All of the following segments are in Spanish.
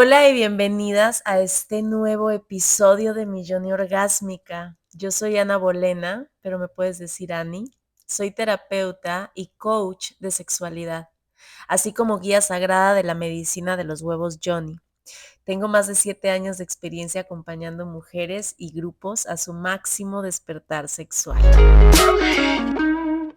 Hola y bienvenidas a este nuevo episodio de Mi Journey Orgásmica. Yo soy Ana Bolena, pero me puedes decir Ani. Soy terapeuta y coach de sexualidad, así como guía sagrada de la medicina de los huevos Johnny. Tengo más de 7 años de experiencia acompañando mujeres y grupos a su máximo despertar sexual.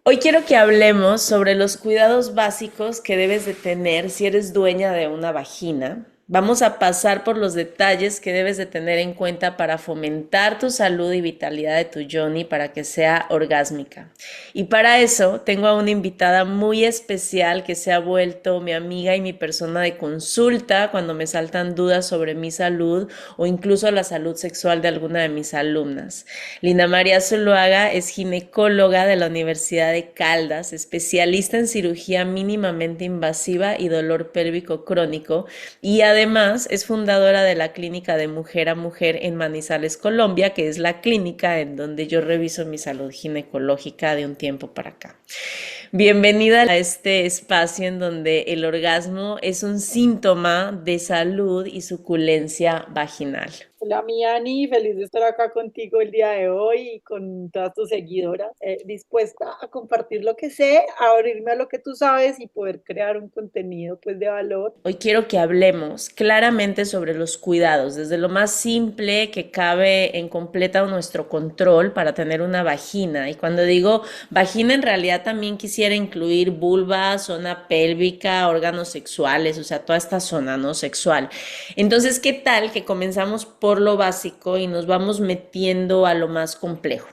Hoy quiero que hablemos sobre los cuidados básicos que debes de tener si eres dueña de una vagina. Vamos a pasar por los detalles que debes de tener en cuenta para fomentar tu salud y vitalidad de tu yoni para que sea orgásmica. Y para eso tengo a una invitada muy especial que se ha vuelto mi amiga y mi persona de consulta cuando me saltan dudas sobre mi salud o incluso la salud sexual de alguna de mis alumnas. Lina María Zuluaga es ginecóloga de la Universidad de Caldas, especialista en cirugía mínimamente invasiva y dolor pélvico crónico, y además es fundadora de la Clínica de Mujer a Mujer en Manizales, Colombia, que es la clínica en donde yo reviso mi salud ginecológica de un tiempo para acá. Bienvenida a este espacio en donde el orgasmo es un síntoma de salud y suculencia vaginal. Hola, mi Ani, feliz de estar acá contigo el día de hoy y con todas tus seguidoras, dispuesta a compartir lo que sé, a abrirme a lo que tú sabes y poder crear un contenido pues de valor. Hoy quiero que hablemos claramente sobre los cuidados, desde lo más simple que cabe en completa nuestro control para tener una vagina. Y cuando digo vagina, en realidad también quisiera incluir vulva, zona pélvica, órganos sexuales, o sea, toda esta zona no sexual. Entonces, ¿qué tal que comenzamos por lo básico y nos vamos metiendo a lo más complejo?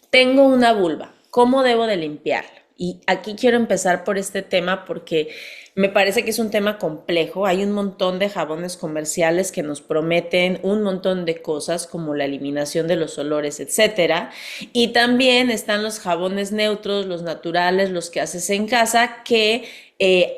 Tengo una vulva, ¿cómo debo de limpiarla? Y aquí quiero empezar por este tema porque me parece que es un tema complejo. Hay un montón de jabones comerciales que nos prometen un montón de cosas como la eliminación de los olores, etcétera. Y también están los jabones neutros, los naturales, los que haces en casa, que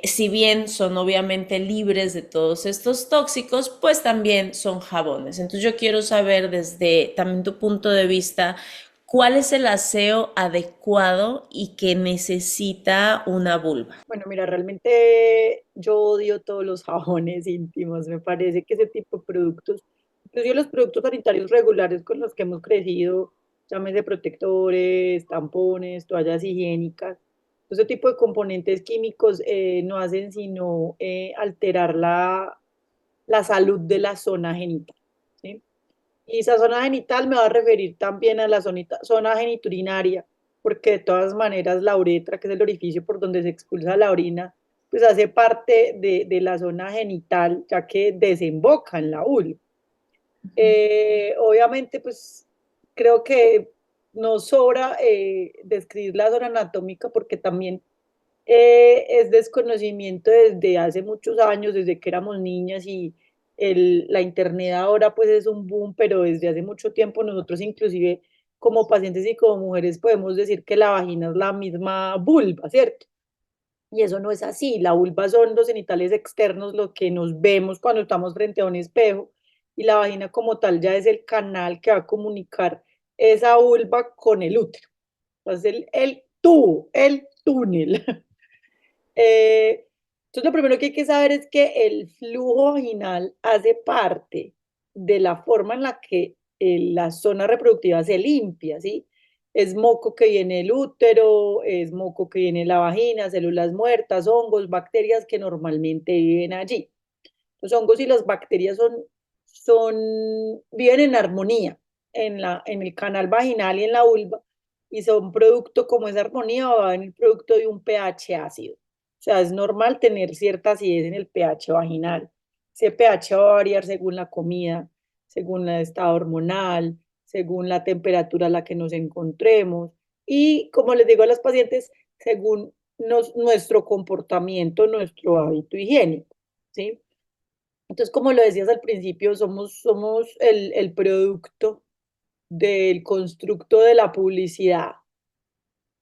si bien son obviamente libres de todos estos tóxicos, pues también son jabones. Entonces yo quiero saber desde también tu punto de vista, ¿cuál es el aseo adecuado y que necesita una vulva? Bueno, mira, realmente yo odio todos los jabones íntimos, me parece que ese tipo de productos, inclusive los productos sanitarios regulares con los que hemos crecido, llámese protectores, tampones, toallas higiénicas, ese tipo de componentes químicos no hacen sino alterar la salud de la zona genital, ¿sí? Y esa zona genital me va a referir también a la zona geniturinaria, porque de todas maneras la uretra, que es el orificio por donde se expulsa la orina, pues hace parte de la zona genital, ya que desemboca en la vulva. Obviamente, pues creo que nos sobra describir la zona anatómica porque también es desconocimiento desde hace muchos años, desde que éramos niñas y la internet ahora pues es un boom, pero desde hace mucho tiempo nosotros inclusive como pacientes y como mujeres podemos decir que la vagina es la misma vulva, ¿cierto? Y eso no es así, la vulva son los genitales externos, lo que nos vemos cuando estamos frente a un espejo, y la vagina como tal ya es el canal que va a comunicar esa vulva con el útero. Entonces el tubo, el túnel. Entonces, lo primero que hay que saber es que el flujo vaginal hace parte de la forma en la que la zona reproductiva se limpia, ¿sí? Es moco que viene el útero, es moco que viene la vagina, células muertas, hongos, bacterias que normalmente viven allí. Los hongos y las bacterias viven en armonía en el canal vaginal y en la vulva, y son producto, como esa armonía va a venir producto de un pH ácido. O sea, es normal tener cierta acidez en el pH vaginal. Ese pH va a variar según la comida, según el estado hormonal, según la temperatura a la que nos encontremos y, como les digo a las pacientes, según nuestro comportamiento, nuestro hábito higiénico, ¿sí? Entonces, como lo decías al principio, somos el producto del constructo de la publicidad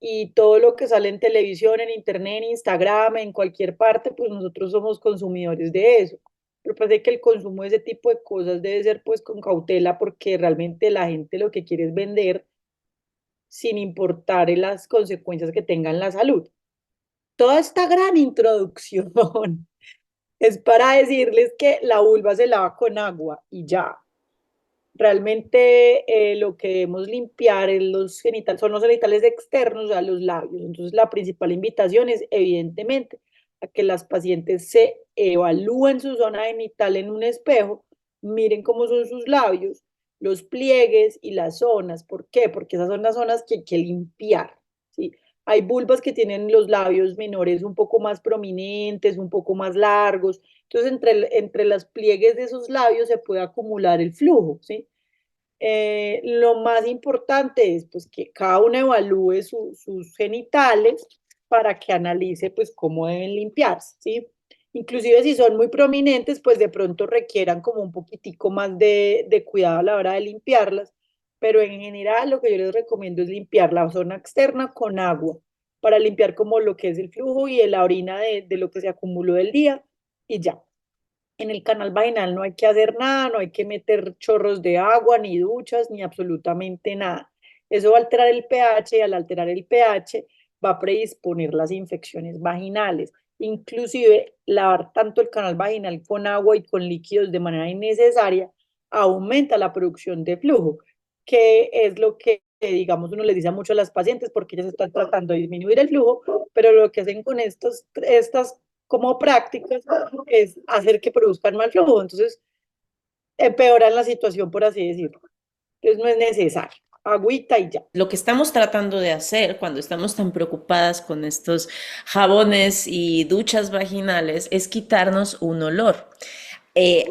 y todo lo que sale en televisión, en internet, en Instagram, en cualquier parte, pues nosotros somos consumidores de eso. Pero parece que el consumo de ese tipo de cosas debe ser pues con cautela porque realmente la gente lo que quiere es vender sin importar las consecuencias que tenga en la salud. Toda esta gran introducción Es para decirles que la vulva se lava con agua y ya. Realmente lo que debemos limpiar es los genitales, son los genitales externos, o sea, los labios. Entonces, la principal invitación es, evidentemente, a que las pacientes se evalúen su zona genital en un espejo, miren cómo son sus labios, los pliegues y las zonas. ¿Por qué? Porque esas son las zonas que hay que limpiar, ¿sí? Hay vulvas que tienen los labios menores un poco más prominentes, un poco más largos. Entonces, entre las pliegues de esos labios se puede acumular el flujo, ¿sí? Lo más importante es pues, que cada uno evalúe sus genitales para que analice pues, cómo deben limpiarse, ¿sí? Inclusive si son muy prominentes, pues de pronto requieran como un poquitico más de cuidado a la hora de limpiarlas, pero en general lo que yo les recomiendo es limpiar la zona externa con agua para limpiar como lo que es el flujo y la orina de lo que se acumuló del día y ya. En el canal vaginal no hay que hacer nada, no hay que meter chorros de agua, ni duchas, ni absolutamente nada. Eso va a alterar el pH y al alterar el pH va a predisponer las infecciones vaginales. Inclusive lavar tanto el canal vaginal con agua y con líquidos de manera innecesaria aumenta la producción de flujo, que es lo que, digamos, uno les dice mucho a las pacientes porque ellas están tratando de disminuir el flujo, pero lo que hacen con estas como prácticas es hacer que produzcan mal flujo. Entonces, empeoran la situación, por así decirlo. Entonces, no es necesario. Agüita y ya. Lo que estamos tratando de hacer cuando estamos tan preocupadas con estos jabones y duchas vaginales es quitarnos un olor.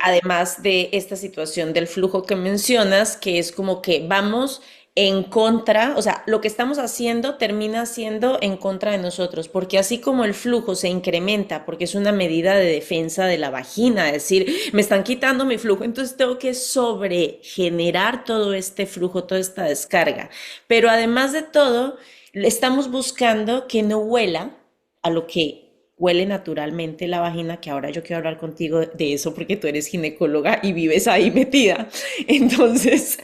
Además de esta situación del flujo que mencionas, que es como que vamos en contra, o sea, lo que estamos haciendo termina siendo en contra de nosotros, porque así como el flujo se incrementa, porque es una medida de defensa de la vagina, es decir, me están quitando mi flujo, entonces tengo que sobregenerar todo este flujo, toda esta descarga. Pero además de todo, estamos buscando que no huela a lo que huele naturalmente la vagina, que ahora yo quiero hablar contigo de eso porque tú eres ginecóloga y vives ahí metida. Entonces,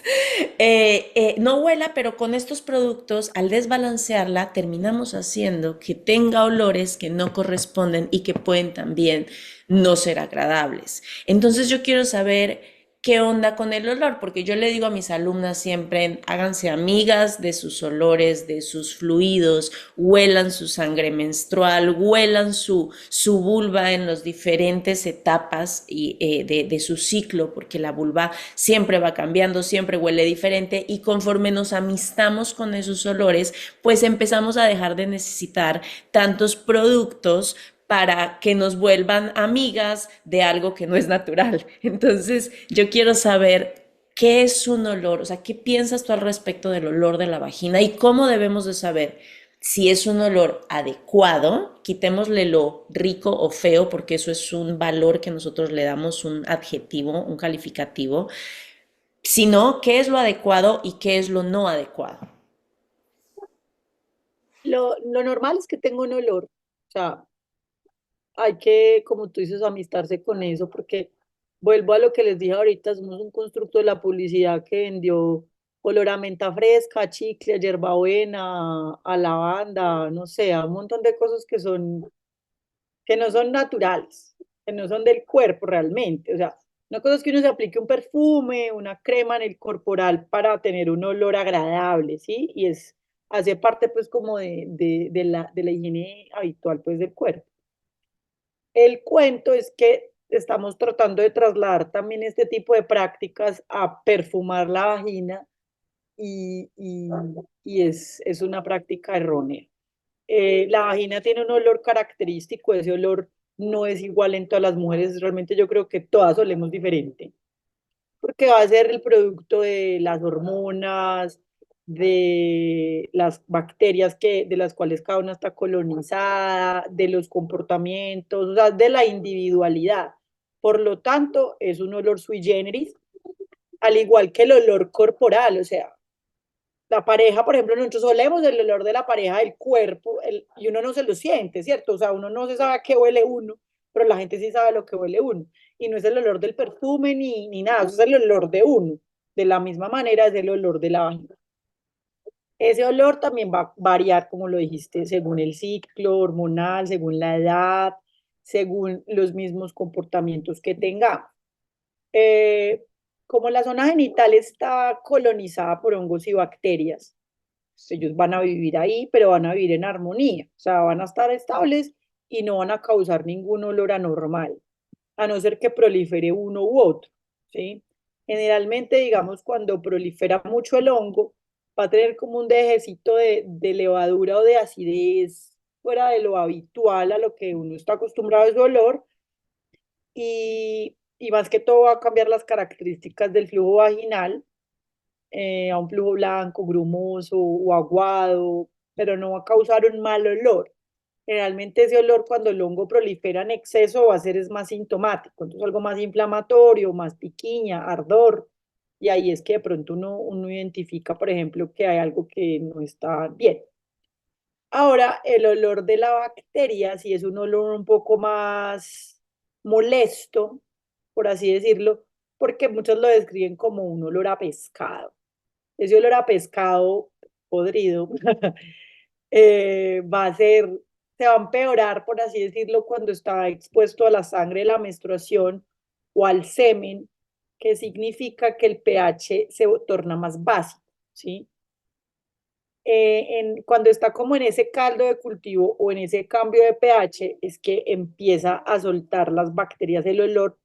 no huela, pero con estos productos, al desbalancearla, terminamos haciendo que tenga olores que no corresponden y que pueden también no ser agradables. Entonces, yo quiero saber qué onda con el olor, porque yo le digo a mis alumnas siempre, háganse amigas de sus olores, de sus fluidos, huelan su sangre menstrual, huelan su vulva en las diferentes etapas de su ciclo, porque la vulva siempre va cambiando, siempre huele diferente y conforme nos amistamos con esos olores, pues empezamos a dejar de necesitar tantos productos para que nos vuelvan amigas de algo que no es natural. Entonces, yo quiero saber qué es un olor, o sea, qué piensas tú al respecto del olor de la vagina y cómo debemos de saber si es un olor adecuado, quitémosle lo rico o feo, porque eso es un valor que nosotros le damos un adjetivo, un calificativo, sino qué es lo adecuado y qué es lo no adecuado. Lo normal es que tenga un olor. O sea, hay que, como tú dices, amistarse con eso, porque vuelvo a lo que les dije ahorita, somos un constructo de la publicidad que vendió olor a menta fresca, a chicle, a hierbabuena, a lavanda, no sé, a un montón de cosas que no son naturales, que no son del cuerpo realmente. O sea, una cosa es que uno se aplique un perfume, una crema en el corporal para tener un olor agradable, ¿sí? Y hace parte pues como de la higiene habitual pues del cuerpo. El cuento es que estamos tratando de trasladar también este tipo de prácticas a perfumar la vagina y, y, y es una práctica errónea. La vagina tiene un olor característico, ese olor no es igual en todas las mujeres, realmente yo creo que todas olemos diferente, porque va a ser el producto de las hormonas, de las bacterias de las cuales cada una está colonizada, de los comportamientos, o sea, de la individualidad. Por lo tanto, es un olor sui generis, al igual que el olor corporal, o sea, la pareja, por ejemplo, nosotros olemos el olor de la pareja del cuerpo y uno no se lo siente, ¿cierto? O sea, uno no se sabe a qué huele uno, pero la gente sí sabe lo que huele uno. Y no es el olor del perfume ni nada, eso es el olor de uno. De la misma manera es el olor de la vagina. Ese olor también va a variar, como lo dijiste, según el ciclo hormonal, según la edad, según los mismos comportamientos que tengamos. Eh, Como la zona genital está colonizada por hongos y bacterias, pues ellos van a vivir ahí, pero van a vivir en armonía, o sea, van a estar estables y no van a causar ningún olor anormal, a no ser que prolifere uno u otro, ¿sí? Generalmente, digamos, cuando prolifera mucho el hongo, va a tener como un dejecito de levadura o de acidez fuera de lo habitual, a lo que uno está acostumbrado a su olor, y más que todo va a cambiar las características del flujo vaginal a un flujo blanco, grumoso o aguado, pero no va a causar un mal olor. Generalmente ese olor cuando el hongo prolifera en exceso va a ser es más sintomático, entonces algo más inflamatorio, más piquiña, ardor, y ahí es que de pronto uno identifica, por ejemplo, que hay algo que no está bien. Ahora, el olor de la bacteria, si es un olor un poco más molesto, por así decirlo, porque muchos lo describen como un olor a pescado. Ese olor a pescado podrido va a ser, se va a empeorar, por así decirlo, cuando está expuesto a la sangre de la menstruación o al semen, que significa que el pH se torna más básico, ¿sí? Cuando está como en ese caldo de cultivo o en ese cambio de pH, es que empieza a soltar las bacterias el olor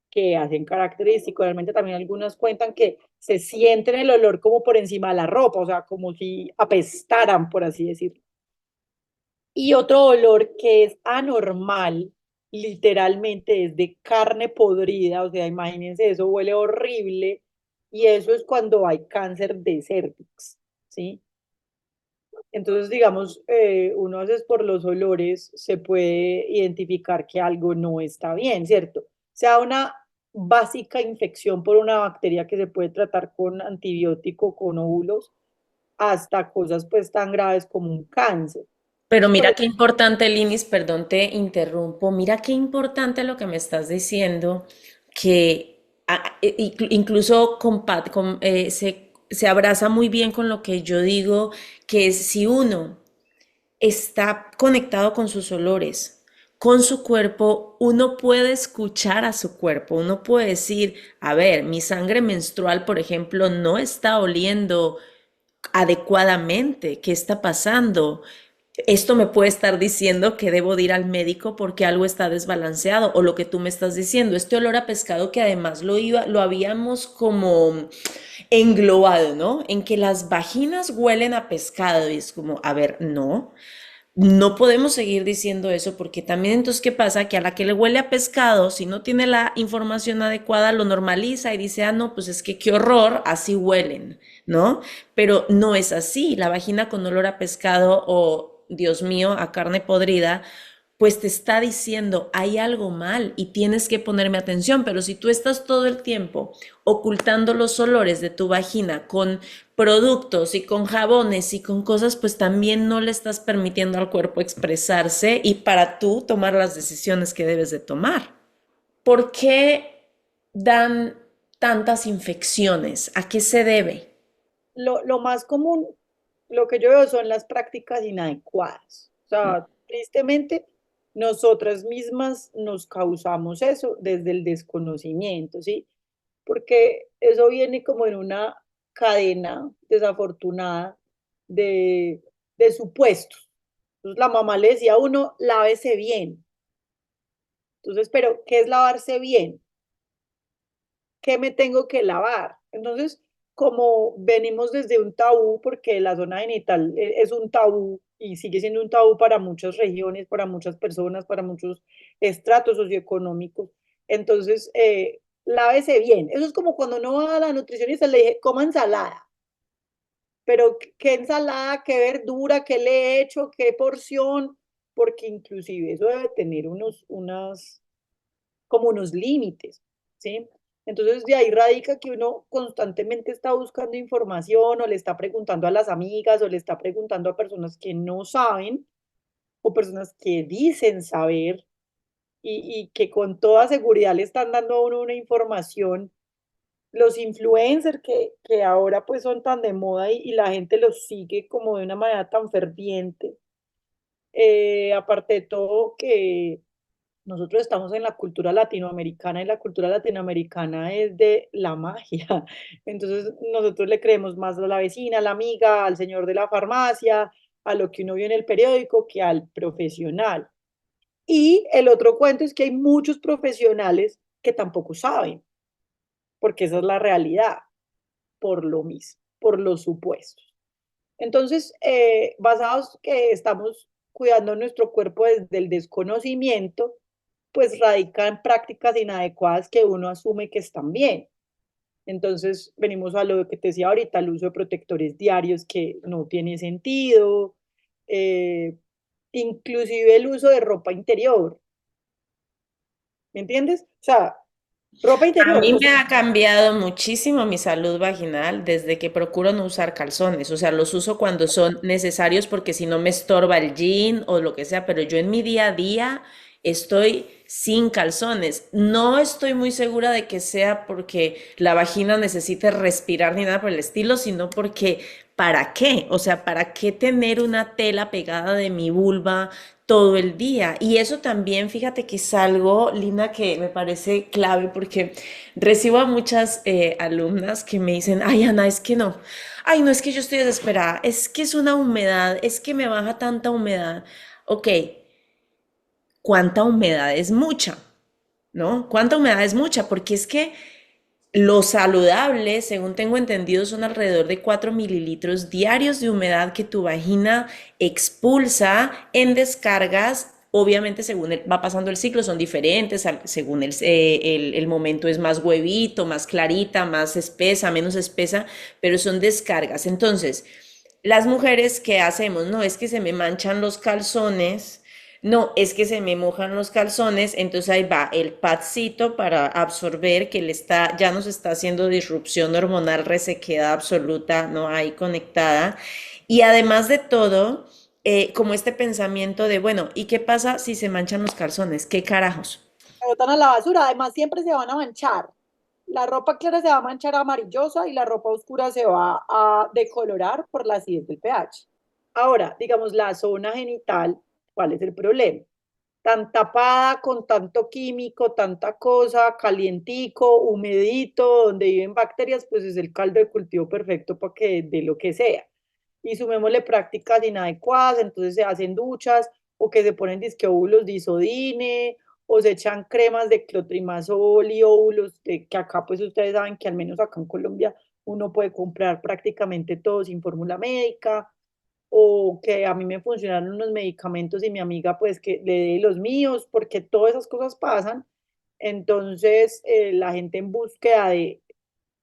que hacen característico. Realmente también algunas cuentan que se sienten el olor como por encima de la ropa, o sea, como si apestaran, por así decirlo. Y otro olor que es anormal, literalmente, es de carne podrida, o sea, imagínense, eso huele horrible, y eso es cuando hay cáncer de cervix, ¿sí? Entonces, digamos, uno a veces por los olores se puede identificar que algo no está bien, ¿cierto? Sea una básica infección por una bacteria que se puede tratar con antibiótico, con óvulos, hasta cosas pues tan graves como un cáncer. Pero Entonces, por mira eso, qué importante, Linis, perdón, te interrumpo. Mira qué importante lo que me estás diciendo, que incluso se abraza muy bien con lo que yo digo, que es si uno está conectado con sus olores, con su cuerpo, uno puede escuchar a su cuerpo, uno puede decir, a ver, mi sangre menstrual, por ejemplo, no está oliendo adecuadamente, ¿qué está pasando? Esto me puede estar diciendo que debo de ir al médico porque algo está desbalanceado, o lo que tú me estás diciendo, este olor a pescado que además lo habíamos como englobado, ¿no? En que las vaginas huelen a pescado y es como, a ver, no, no podemos seguir diciendo eso porque también entonces, ¿qué pasa? Que a la que le huele a pescado, si no tiene la información adecuada, lo normaliza y dice, ah, no, pues es que qué horror, así huelen, ¿no? Pero no es así. La vagina con olor a pescado o, Dios mío, a carne podrida, pues te está diciendo, hay algo mal y tienes que ponerme atención, pero si tú estás todo el tiempo ocultando los olores de tu vagina con productos y con jabones y con cosas, pues también no le estás permitiendo al cuerpo expresarse y para tú tomar las decisiones que debes de tomar. ¿Por qué dan tantas infecciones? ¿A qué se debe? lo más común, lo que yo veo son las prácticas inadecuadas. O sea, tristemente, nosotras mismas nos causamos eso desde el desconocimiento, ¿sí? Porque eso viene como en una cadena desafortunada de, de supuestos. Entonces la mamá le decía a uno, lávese bien. Entonces, pero ¿qué es lavarse bien? ¿Qué me tengo que lavar? Entonces, como venimos desde un tabú, porque la zona genital es un tabú y sigue siendo un tabú para muchas regiones, para muchas personas, para muchos estratos socioeconómicos, entonces, lávese bien. Eso es como cuando uno va a la nutricionista le dije, coma ensalada, pero qué ensalada, qué verdura, qué le he hecho, qué porción, porque inclusive eso debe tener como unos límites, ¿sí? Entonces de ahí radica que uno constantemente está buscando información o le está preguntando a las amigas o le está preguntando a personas que no saben o personas que dicen saber y que con toda seguridad le están dando a uno una información. Los influencers que ahora pues son tan de moda y la gente los sigue como de una manera tan ferviente. Aparte de todo que nosotros estamos en la cultura latinoamericana y la cultura latinoamericana es de la magia. Entonces nosotros le creemos más a la vecina, a la amiga, al señor de la farmacia, a lo que uno vio en el periódico que al profesional. Y el otro cuento es que hay muchos profesionales que tampoco saben, porque esa es la realidad, por lo mismo, por los supuestos. Entonces, basados que estamos cuidando nuestro cuerpo desde el desconocimiento, pues radica en prácticas inadecuadas que uno asume que están bien. Entonces, venimos a lo que te decía ahorita, el uso de protectores diarios que no tiene sentido, eh, inclusive el uso de ropa interior, ¿me entiendes? O sea, ropa A interior, mí o me sea, ha cambiado muchísimo mi salud vaginal desde que procuro no usar calzones. O sea, los uso cuando son necesarios porque si no me estorba el jean o lo que sea, pero yo en mi día a día estoy sin calzones. No estoy muy segura de que sea porque la vagina necesite respirar ni nada por el estilo, sino porque ¿para qué? O sea, ¿para qué tener una tela pegada de mi vulva todo el día? Y eso también, fíjate que es algo, Lina, que me parece clave porque recibo a muchas alumnas que me dicen, ay, Ana, es que no, ay, no, es que yo estoy desesperada, es que es una humedad, es que me baja tanta humedad. Ok, ¿cuánta humedad es mucha? ¿No? ¿Cuánta humedad es mucha? Porque es que lo saludable, según tengo entendido, son alrededor de 4 mililitros diarios de humedad que tu vagina expulsa en descargas. Obviamente, según va pasando el ciclo, son diferentes, según el momento es más huevito, más clarita, más espesa, menos espesa, pero son descargas. Entonces, las mujeres, ¿qué hacemos? No, es que se me manchan los calzones, no, es que se me mojan los calzones, entonces ahí va el padcito para absorber que le está, ya nos está haciendo disrupción hormonal, resequedad absoluta, no ahí conectada. Y además de todo, como este pensamiento de, bueno, ¿y qué pasa si se manchan los calzones? ¿Qué carajos? se botan a la basura, además siempre se van a manchar. La ropa clara se va a manchar amarillosa y la ropa oscura se va a decolorar por la acidez del pH. Ahora, digamos, la zona genital, ¿cuál es el problema? Tan tapada con tanto químico, tanta cosa, calientico, humedito, donde viven bacterias, pues es el caldo de cultivo perfecto para que dé lo que sea. Y sumémosle prácticas inadecuadas, entonces se hacen duchas o que se ponen disque óvulos de isodine o se echan cremas de clotrimazol y óvulos, que acá pues ustedes saben que al menos acá en Colombia uno puede comprar prácticamente todo sin fórmula médica o que a mí me funcionaron unos medicamentos y mi amiga pues que le dé los míos, porque todas esas cosas pasan. Entonces la gente en búsqueda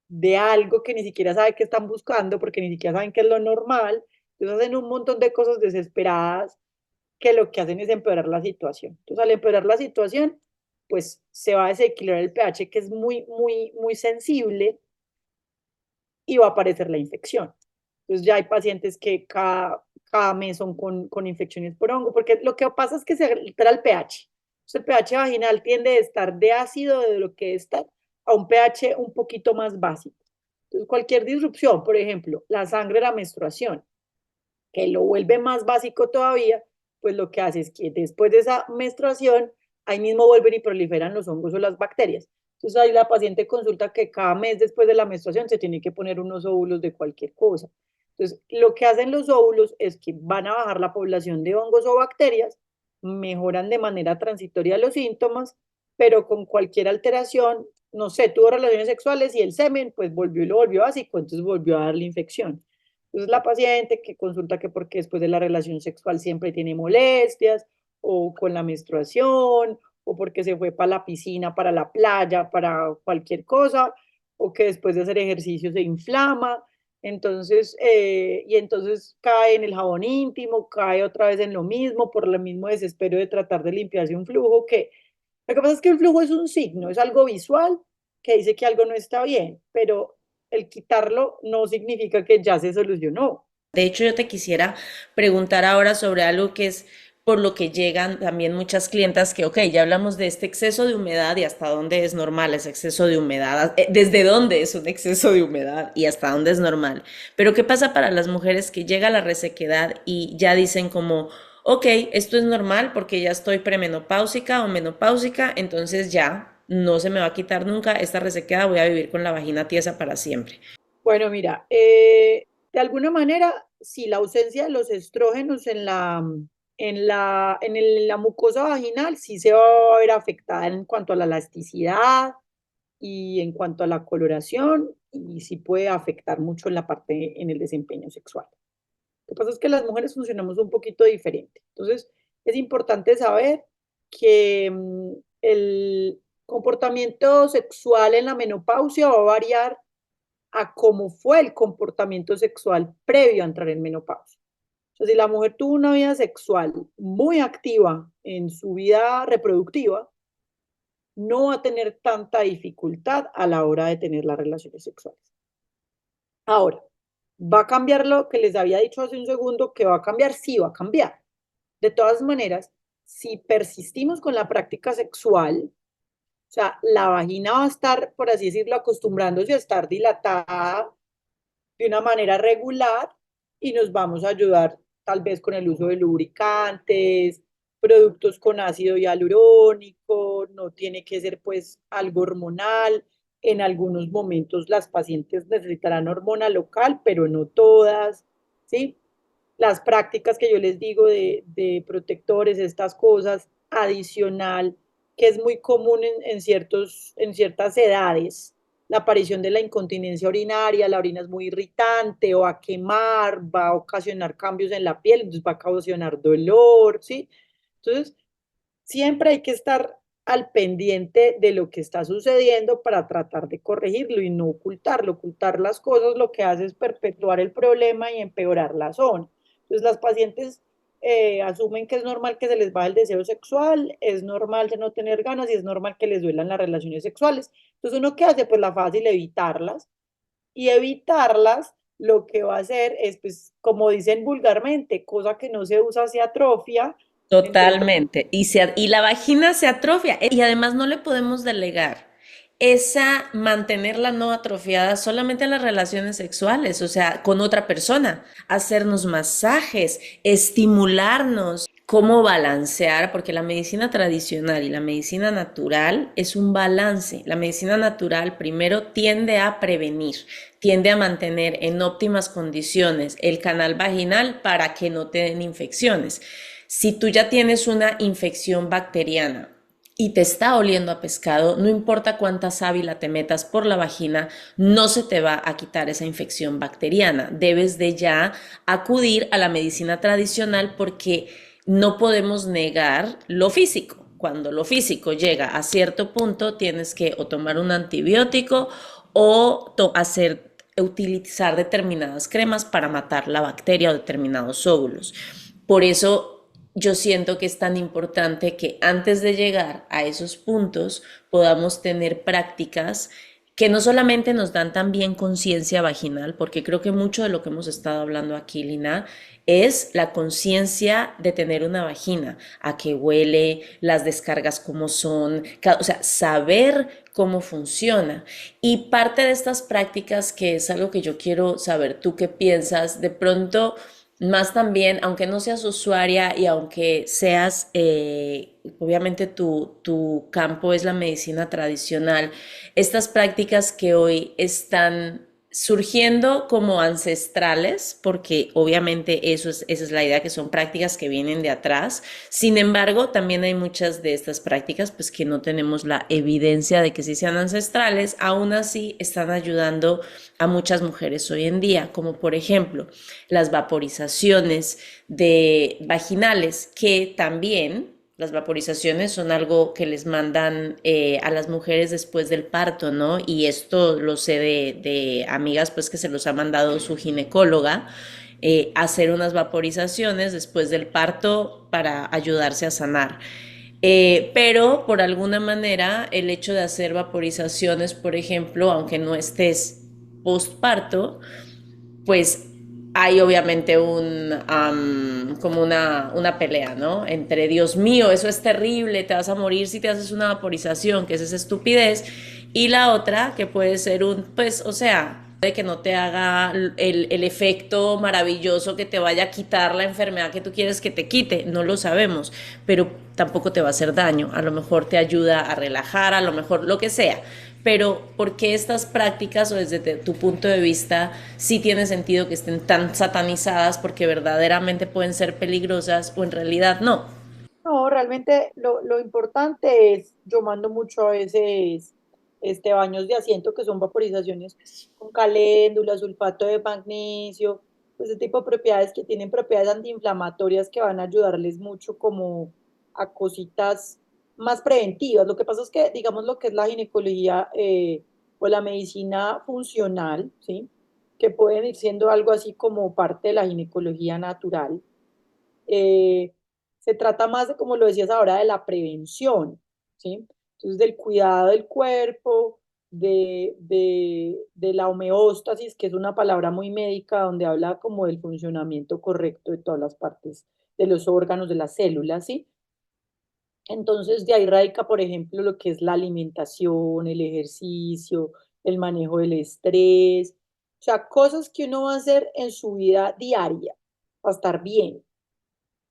de algo que ni siquiera sabe qué están buscando, porque ni siquiera saben qué es lo normal, entonces hacen un montón de cosas desesperadas que lo que hacen es empeorar la situación. Entonces al empeorar la situación, pues se va a desequilibrar el pH que es muy, muy, muy sensible y va a aparecer la infección. Entonces ya hay pacientes que cada mes son con infecciones por hongo, porque lo que pasa es que se altera el pH. Entonces el pH vaginal tiende a estar de ácido de lo que está a un pH un poquito más básico. Entonces cualquier disrupción, por ejemplo, la sangre, la menstruación, que lo vuelve más básico todavía, pues lo que hace es que después de esa menstruación, ahí mismo vuelven y proliferan los hongos o las bacterias. Entonces ahí la paciente consulta que cada mes después de la menstruación se tiene que poner unos óvulos de cualquier cosa. Entonces, lo que hacen los óvulos es que van a bajar la población de hongos o bacterias, mejoran de manera transitoria los síntomas, pero con cualquier alteración, no sé, tuvo relaciones sexuales y el semen, pues volvió y lo volvió básico, entonces volvió a darle infección. Entonces la paciente que consulta que porque después de la relación sexual siempre tiene molestias, o con la menstruación, o porque se fue para la piscina, para la playa, para cualquier cosa, o que después de hacer ejercicio se inflama. Entonces, y entonces cae en el jabón íntimo, cae otra vez en lo mismo, por el mismo desespero de tratar de limpiarse un flujo, que lo que pasa es que el flujo es un signo, es algo visual que dice que algo no está bien, pero el quitarlo no significa que ya se solucionó. De hecho, yo te quisiera preguntar ahora sobre algo que es por lo que llegan también muchas clientas que, ok, ya hablamos de este exceso de humedad y hasta dónde es normal ese exceso de humedad, desde dónde es un exceso de humedad y hasta dónde es normal. Pero ¿qué pasa para las mujeres que llega la resequedad y ya dicen como, ok, esto es normal porque ya estoy premenopáusica o menopáusica, entonces ya no se me va a quitar nunca esta resequedad, voy a vivir con la vagina tiesa para siempre. Bueno, mira, de alguna manera, si la ausencia de los estrógenos en la mucosa vaginal sí se va a ver afectada en cuanto a la elasticidad y en cuanto a la coloración, y sí puede afectar mucho en la parte, en el desempeño sexual. Lo que pasa es que las mujeres funcionamos un poquito diferente. Entonces, es importante saber que el comportamiento sexual en la menopausia va a variar a cómo fue el comportamiento sexual previo a entrar en menopausia. O sea, si la mujer tuvo una vida sexual muy activa en su vida reproductiva, no va a tener tanta dificultad a la hora de tener las relaciones sexuales. Ahora, ¿va a cambiar lo que les había dicho hace un segundo? ¿Que va a cambiar? Sí, va a cambiar. De todas maneras, si persistimos con la práctica sexual, o sea, la vagina va a estar, por así decirlo, acostumbrándose a estar dilatada de una manera regular, y nos vamos a ayudar tal vez con el uso de lubricantes, productos con ácido hialurónico, no tiene que ser pues algo hormonal. En algunos momentos las pacientes necesitarán hormona local, pero no todas, ¿sí? Las prácticas que yo les digo de protectores, estas cosas, adicional, que es muy común en ciertas edades, la aparición de la incontinencia urinaria, la orina es muy irritante o a quemar, va a ocasionar cambios en la piel, entonces va a ocasionar dolor, ¿sí? Entonces, siempre hay que estar al pendiente de lo que está sucediendo para tratar de corregirlo y no ocultarlo. Ocultar las cosas lo que hace es perpetuar el problema y empeorar la zona. Entonces las pacientes asumen que es normal que se les baje el deseo sexual, es normal de no tener ganas y es normal que les duelan las relaciones sexuales. Entonces uno qué hace, pues la fácil, evitarlas, y evitarlas lo que va a hacer es, pues, como dicen vulgarmente, cosa que no se usa se atrofia. Entonces Totalmente. Y la vagina se atrofia. Y además no le podemos delegar esa mantenerla no atrofiada solamente en las relaciones sexuales, o sea, con otra persona, hacernos masajes, estimularnos, cómo balancear, porque la medicina tradicional y la medicina natural es un balance. La medicina natural primero tiende a prevenir, tiende a mantener en óptimas condiciones el canal vaginal para que no te den infecciones. Si tú ya tienes una infección bacteriana y te está oliendo a pescado, no importa cuánta sábila te metas por la vagina, no se te va a quitar esa infección bacteriana. Debes de ya acudir a la medicina tradicional porque no podemos negar lo físico. Cuando lo físico llega a cierto punto, tienes que o tomar un antibiótico o utilizar determinadas cremas para matar la bacteria o determinados óvulos. Por eso yo siento que es tan importante que antes de llegar a esos puntos podamos tener prácticas que no solamente nos dan también conciencia vaginal, porque creo que mucho de lo que hemos estado hablando aquí, Lina, es la conciencia de tener una vagina, a qué huele, las descargas cómo son, o sea, saber cómo funciona. Y parte de estas prácticas, que es algo que yo quiero saber, tú qué piensas, de pronto más también, aunque no seas usuaria y aunque seas, obviamente tu campo es la medicina tradicional, estas prácticas que hoy están surgiendo como ancestrales, porque obviamente esa es la idea, que son prácticas que vienen de atrás. Sin embargo, también hay muchas de estas prácticas pues que no tenemos la evidencia de que sí sean ancestrales, aún así están ayudando a muchas mujeres hoy en día, como por ejemplo las vaporizaciones de vaginales, que también las vaporizaciones son algo que les mandan a las mujeres después del parto, ¿no? Y esto lo sé de amigas pues que se los ha mandado su ginecóloga, hacer unas vaporizaciones después del parto para ayudarse a sanar. Pero por alguna manera el hecho de hacer vaporizaciones, por ejemplo, aunque no estés postparto, pues hay obviamente como una pelea, ¿no? Entre Dios mío, eso es terrible, te vas a morir si te haces una vaporización, que es esa estupidez, y la otra que puede ser pues, o sea, de que no te haga el efecto maravilloso que te vaya a quitar la enfermedad que tú quieres que te quite, no lo sabemos, pero tampoco te va a hacer daño, a lo mejor te ayuda a relajar, a lo mejor lo que sea, pero ¿por qué estas prácticas o desde tu punto de vista sí tiene sentido que estén tan satanizadas porque verdaderamente pueden ser peligrosas o en realidad no? No, realmente lo importante es, yo mando mucho a veces baños de asiento que son vaporizaciones con caléndula, sulfato de magnesio, pues ese tipo de propiedades que tienen propiedades antiinflamatorias que van a ayudarles mucho como a cositas más preventivas. Lo que pasa es que, digamos, lo que es la ginecología o la medicina funcional, ¿sí? Que pueden ir siendo algo así como parte de la ginecología natural. eh, Se trata más de, como lo decías ahora, de la prevención, ¿sí? Entonces, del cuidado del cuerpo, de la homeostasis, que es una palabra muy médica donde habla como del funcionamiento correcto de todas las partes de los órganos, de las células, ¿sí? Entonces, de ahí radica, por ejemplo, lo que es la alimentación, el ejercicio, el manejo del estrés, o sea, cosas que uno va a hacer en su vida diaria para estar bien.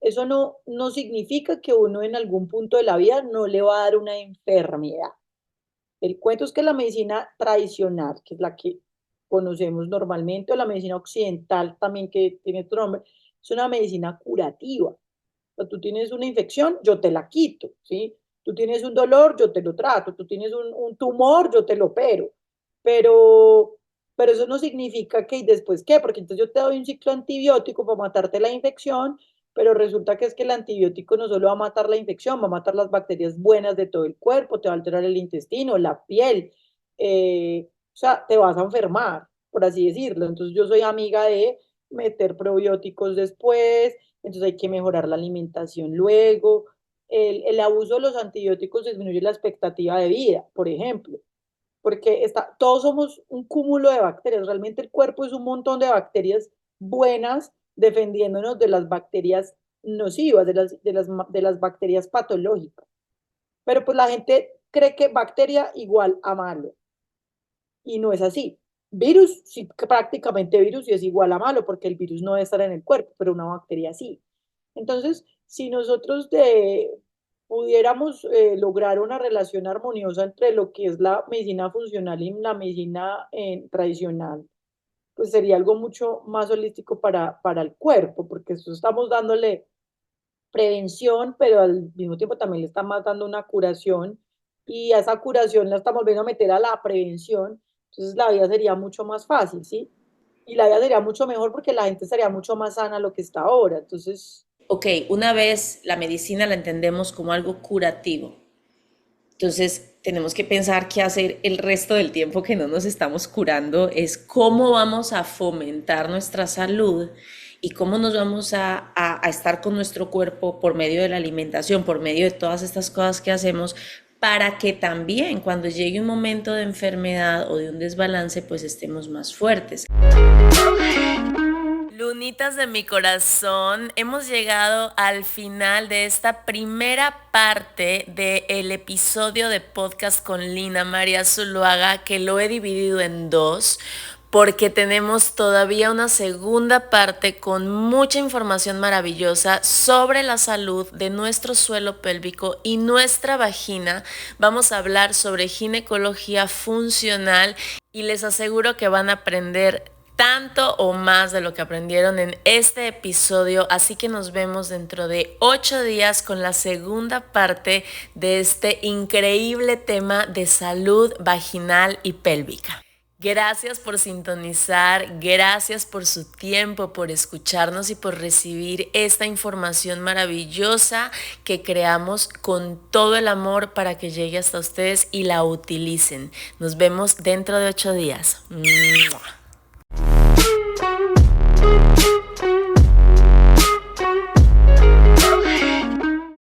Eso no significa que uno en algún punto de la vida no le va a dar una enfermedad. El cuento es que la medicina tradicional, que es la que conocemos normalmente, o la medicina occidental también que tiene otro nombre, es una medicina curativa. O sea, tú tienes una infección, yo te la quito, ¿sí? Tú tienes un dolor, yo te lo trato. Tú tienes un tumor, yo te lo opero. Pero, pero eso no significa que, ¿y después qué? Porque entonces yo te doy un ciclo antibiótico para matarte la infección, pero resulta que es que el antibiótico no solo va a matar la infección, va a matar las bacterias buenas de todo el cuerpo, te va a alterar el intestino, la piel, o sea, te vas a enfermar, por así decirlo. Entonces yo soy amiga de meter probióticos después, entonces hay que mejorar la alimentación luego. El abuso de los antibióticos disminuye la expectativa de vida, por ejemplo, porque todos somos un cúmulo de bacterias. Realmente el cuerpo es un montón de bacterias buenas defendiéndonos de las bacterias nocivas, de las bacterias patológicas. Pero pues la gente cree que bacteria igual a malo y no es así. Virus, sí, prácticamente virus sí es igual a malo porque el virus no debe estar en el cuerpo, pero una bacteria sí. Entonces, si nosotros pudiéramos lograr una relación armoniosa entre lo que es la medicina funcional y la medicina tradicional, pues sería algo mucho más holístico para el cuerpo, porque eso estamos dándole prevención, pero al mismo tiempo también le estamos dando una curación y a esa curación la estamos volviendo a meter a la prevención, entonces la vida sería mucho más fácil, ¿sí? Y la vida sería mucho mejor porque la gente estaría mucho más sana a lo que está ahora. Entonces, Ok, una vez la medicina la entendemos como algo curativo, entonces tenemos que pensar qué hacer el resto del tiempo que no nos estamos curando, es cómo vamos a fomentar nuestra salud y cómo nos vamos a estar con nuestro cuerpo por medio de la alimentación, por medio de todas estas cosas que hacemos, para que también cuando llegue un momento de enfermedad o de un desbalance, pues estemos más fuertes. Lunitas de mi corazón, hemos llegado al final de esta primera parte del episodio de podcast con Lina María Zuluaga, que lo he dividido en dos, porque tenemos todavía una segunda parte con mucha información maravillosa sobre la salud de nuestro suelo pélvico y nuestra vagina. Vamos a hablar sobre ginecología funcional y les aseguro que van a aprender tanto o más de lo que aprendieron en este episodio, así que nos vemos dentro de 8 días con la segunda parte de este increíble tema de salud vaginal y pélvica. Gracias por sintonizar, gracias por su tiempo, por escucharnos y por recibir esta información maravillosa que creamos con todo el amor para que llegue hasta ustedes y la utilicen. Nos vemos dentro de 8 días. ¡Mua!